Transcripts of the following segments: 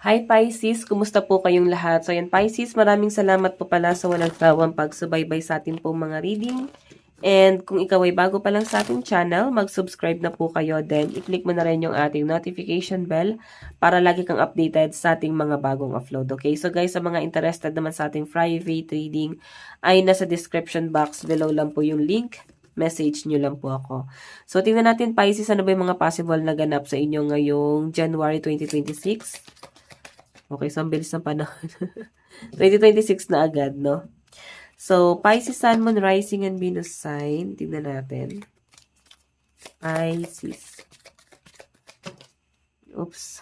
Hi Pisces, kumusta po kayong lahat? So yan Pisces, maraming salamat po pala sa walang sawang pagsubaybay sa atin po mga reading. And kung ikaw ay bago pa lang sa ating channel, mag-subscribe na po kayo. Then, i-click mo na rin yung ating notification bell para lagi kang updated sa ating mga bagong upload. Okay? So guys, sa mga interested naman sa ating private reading, ay nasa description box below lang po yung link. Message nyo lang po ako. So, tingnan natin Pisces, ano ba yung mga possible na ganap sa inyo ngayong January 2026? Okay, so ang bilis ng panahon. 2026 na agad, no? So, Pisces, Sun, Moon, Rising, and Venus sign. Tingnan natin. Pisces. Oops.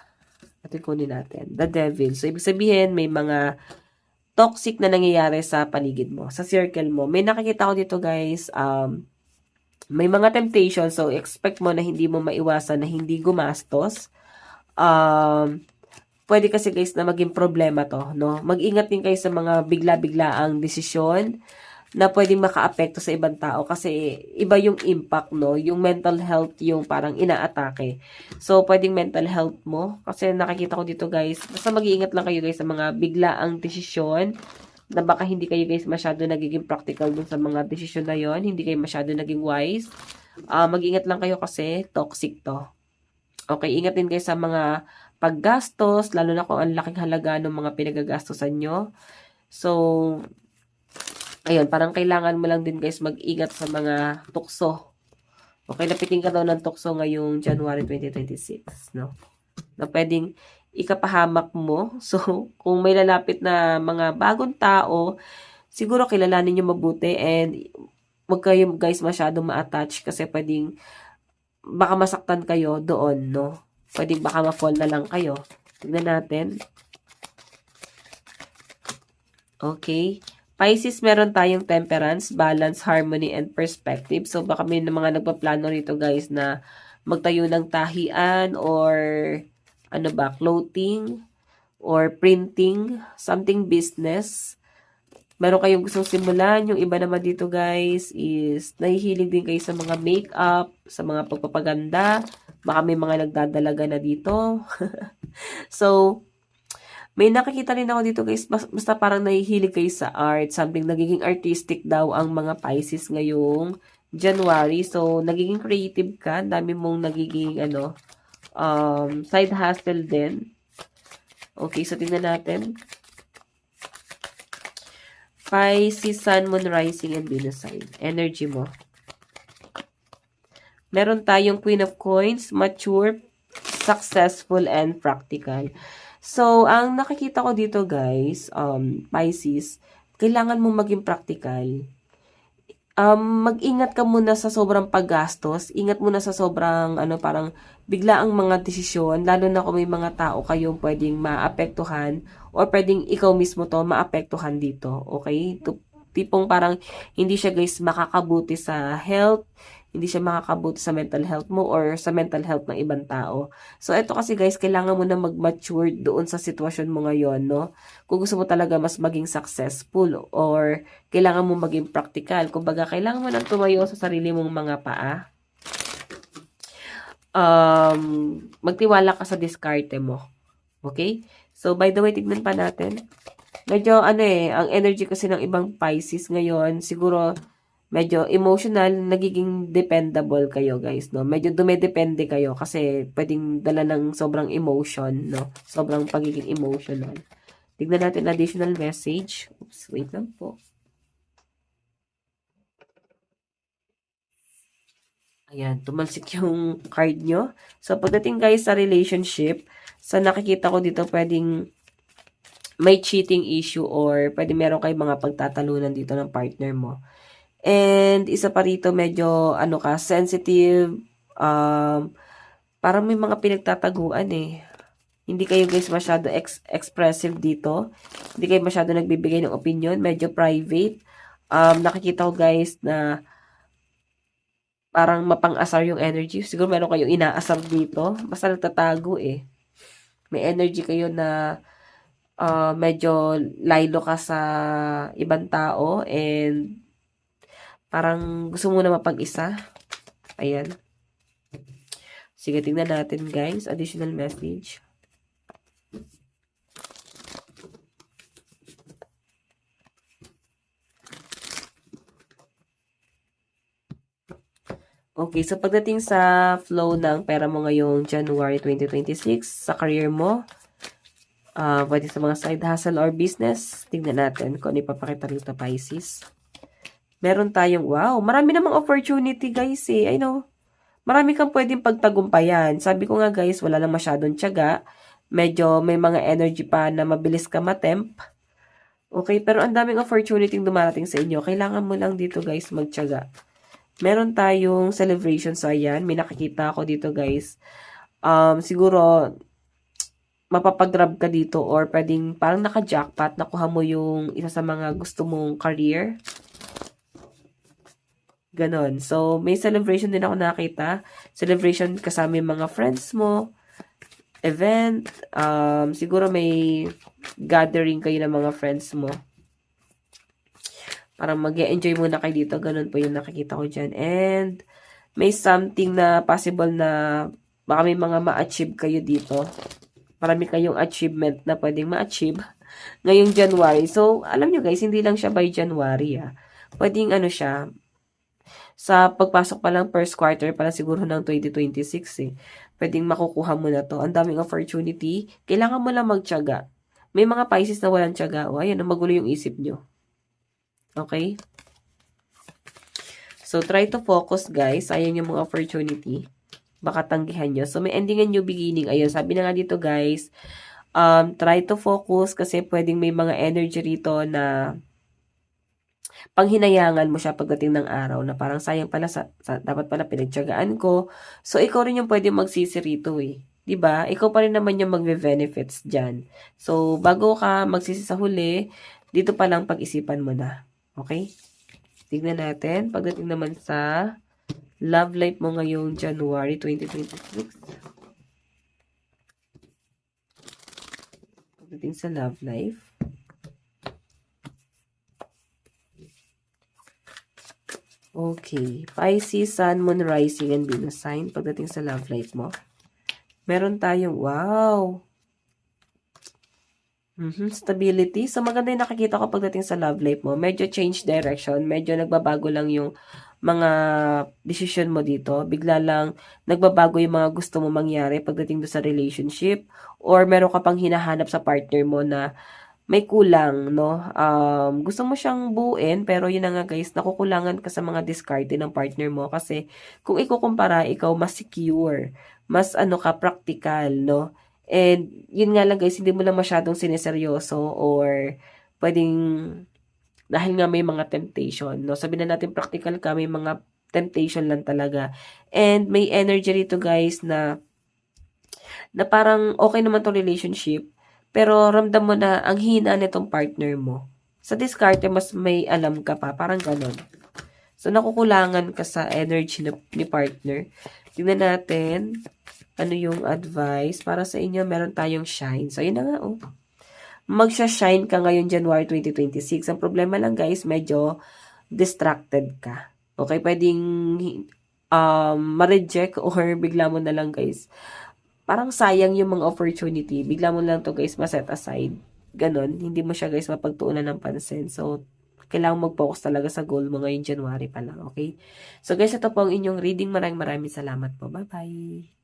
Ito kunin natin. The Devil. So, ibig sabihin, may mga toxic na nangyayari sa paligid mo, sa circle mo. May nakikita ko dito, guys, may mga temptation. So, expect mo na hindi mo maiwasan na hindi gumastos. Pwede kasi guys na maging problema to, no? Mag-ingat din kayo sa mga bigla-biglaang desisyon na pwedeng makaapekto sa ibang tao kasi iba yung impact, no? Yung mental health yung parang inaatake. So, pwedeng mental health mo kasi nakikita ko dito guys, basta mag-iingat lang kayo guys sa mga biglaang desisyon na baka hindi kayo guys masyado nagiging practical dun sa mga desisyon na yon, hindi kayo masyado naging wise. Mag-ingat lang kayo kasi toxic to. Okay, ingat din kayo sa mga paggastos, lalo na kung ang laking halaga ng mga pinagagastosan nyo. So, ayun, parang kailangan mo lang din guys mag-ingat sa mga tukso. Okay, lapitin ka daw ng tukso ngayong January 2026, no? Na pwedeng ikapahamak mo. So, kung may lalapit na mga bagong tao, siguro kilalanin nyo mabuti and huwag kayo guys masyadong ma-attach kasi pwedeng baka masaktan kayo doon, no? Pwedeng baka ma-fall na lang kayo. Tignan natin. Okay. Pisces, meron tayong temperance, balance, harmony, and perspective. So, baka may mga nagpaplano rito guys na magtayo ng tahian or ano ba, clothing or printing, something business. Meron kayong gustong simulan. Yung iba naman dito guys is nahihilig din kayo sa mga makeup, sa mga pagpapaganda. Baka may mga nagdadalaga na dito. So, may nakikita rin ako dito guys, basta parang nahihilig kayo sa art, something nagiging artistic daw ang mga Pisces ngayong January. So, nagiging creative ka, dami mong nagiging side hustle din. Okay, so tingnan natin. Pisces, Sun, Moon, Rising, and Venus sign. Energy mo. Meron tayong Queen of Coins, mature, successful, and practical. So, ang nakikita ko dito guys, Pisces, kailangan mo maging practical. Mag-ingat ka muna sa sobrang paggastos, ingat muna sa sobrang parang biglaang mga desisyon, lalo na kung may mga tao kayong pwedeng maapektuhan or pwedeng ikaw mismo to maapektuhan dito, okay? Tipong parang hindi siya guys makakabuti sa health, hindi siya makakabuti sa mental health mo or sa mental health ng ibang tao. So, ito kasi guys, kailangan mo na mag-mature doon sa sitwasyon mo ngayon, no? Kung gusto mo talaga mas maging successful or kailangan mo maging practical. Kumbaga, kailangan mo nang tumayo sa sarili mong mga paa. Magtiwala ka sa diskarte mo. Okay? So, by the way, tignan pa natin. Medyo, ang energy kasi ng ibang Pisces ngayon, siguro, medyo emotional, nagiging dependable kayo, guys, no? Medyo dumedepende kayo kasi pwedeng dala ng sobrang emotion, no? Sobrang pagiging emotional. Tignan natin additional message. Oops, wait lang po. Ayan, tumalsik yung card nyo. So, pagdating guys sa relationship, sa nakikita ko dito, pwedeng may cheating issue or pwede meron kayong mga pagtatalunan dito ng partner mo. And isa pa rito, medyo sensitive, parang may mga pinagtataguan eh. Hindi kayo guys masyado expressive dito. Hindi kayo masyado nagbibigay ng opinion, medyo private. Nakikita ko guys na parang mapang-asar yung energy. Siguro meron kayong inaasar dito. Basta nagtatago eh. May energy kayo na medyo laylo ka sa ibang tao and parang gusto mo na mapag-isa. Ayan. Sige, tingnan natin guys. Additional message. Okay, so pagdating sa flow ng pera mo ngayong January 2026, sa career mo, pwede sa mga side hustle or business, tingnan natin kung ano ipapakita rito, Pisces. Meron tayong, wow, marami namang opportunity guys eh, I know. Marami kang pwedeng pagtagumpayan. Sabi ko nga guys, wala lang masyadong tiyaga. Medyo may mga energy pa na mabilis ka matemp. Okay, pero ang daming opportunity dumarating sa inyo. Kailangan mo lang dito guys magtiyaga. Meron tayong celebration. So ayan, may nakikita ako dito guys. Siguro, mapapag-grab ka dito or pwedeng parang naka-jackpot, nakuha mo yung isa sa mga gusto mong career. Ganon. So, may celebration din ako nakita. Celebration kasama yung mga friends mo. Event. Siguro may gathering kayo ng mga friends mo. Parang mag-enjoy muna kayo dito. Ganon po yung nakikita ko dyan. And, may something na possible na baka may mga ma-achieve kayo dito. Marami kayong achievement na pwedeng ma-achieve ngayong January. So, alam nyo guys, hindi lang siya by January. Pwedeng ano siya, sa pagpasok pa lang first quarter pala siguro ng 2026 eh. Pwedeng makukuha mo na to. Ang daming opportunity. Kailangan mo lang magtiyaga. May mga Pisces na walang tiyaga. O, ayan, magulo yung isip nyo. Okay? So, try to focus guys. Ayan yung mga opportunity. Baka tanggihan nyo. So, may ending and new beginning. Ayun, sabi na nga dito guys, try to focus kasi pwedeng may mga energy rito na panghinayangan mo siya pagdating ng araw na parang sayang pala dapat pala pinagtiyagaan ko. So ikaw rin yung pwedeng magsisi rito eh. 'Di ba? Ikaw pa rin naman yung magbe-benefits diyan. So bago ka magsisi sa huli, dito pa lang pag-isipan mo na. Okay? Tignan natin pagdating naman sa love life mo ngayong January 2026. Pagdating sa love life, okay. Pisces, Sun, Moon, Rising, and Venus sign. Pagdating sa love life mo. Meron tayong, wow. Stability. So, maganda yung nakikita ko pagdating sa love life mo. Medyo change direction. Medyo nagbabago lang yung mga decision mo dito. Bigla lang nagbabago yung mga gusto mo mangyari pagdating do sa relationship. Or meron ka pang hinahanap sa partner mo na may kulang, no? Gusto mo siyang buuin, pero yun na nga guys, nakukulangan ka sa mga diskarte ng partner mo kasi kung ikukumpara, ikaw mas secure, mas ano ka, practical, no? And yun nga lang guys, hindi mo lang masyadong sineseryoso or pwedeng, dahil nga may mga temptation, no? Sabihin na natin practical ka, may mga temptation lang talaga. And may energy rito guys na parang okay naman tong relationship, pero ramdam mo na ang hina nitong partner mo. Sa diskarte, mas may alam ka pa. Parang ganon. So, nakukulangan ka sa energy ni partner. Tingnan natin ano yung advice. Para sa inyo, meron tayong shine. So, yun na nga, oh. Magsha-shine ka ngayon January 2026. Ang problema lang, guys, medyo distracted ka. Okay? Pwedeng ma-reject or bigla mo na lang, guys, parang sayang yung mga opportunity. Bigla mo lang to guys ma-set aside. Ganon. Hindi mo siya guys mapagtuunan ng pansin. So, kailangan mag-focus talaga sa goal mo ngayong January pa lang. Okay? So guys, ito po ang inyong reading. Maraming salamat po. Bye-bye!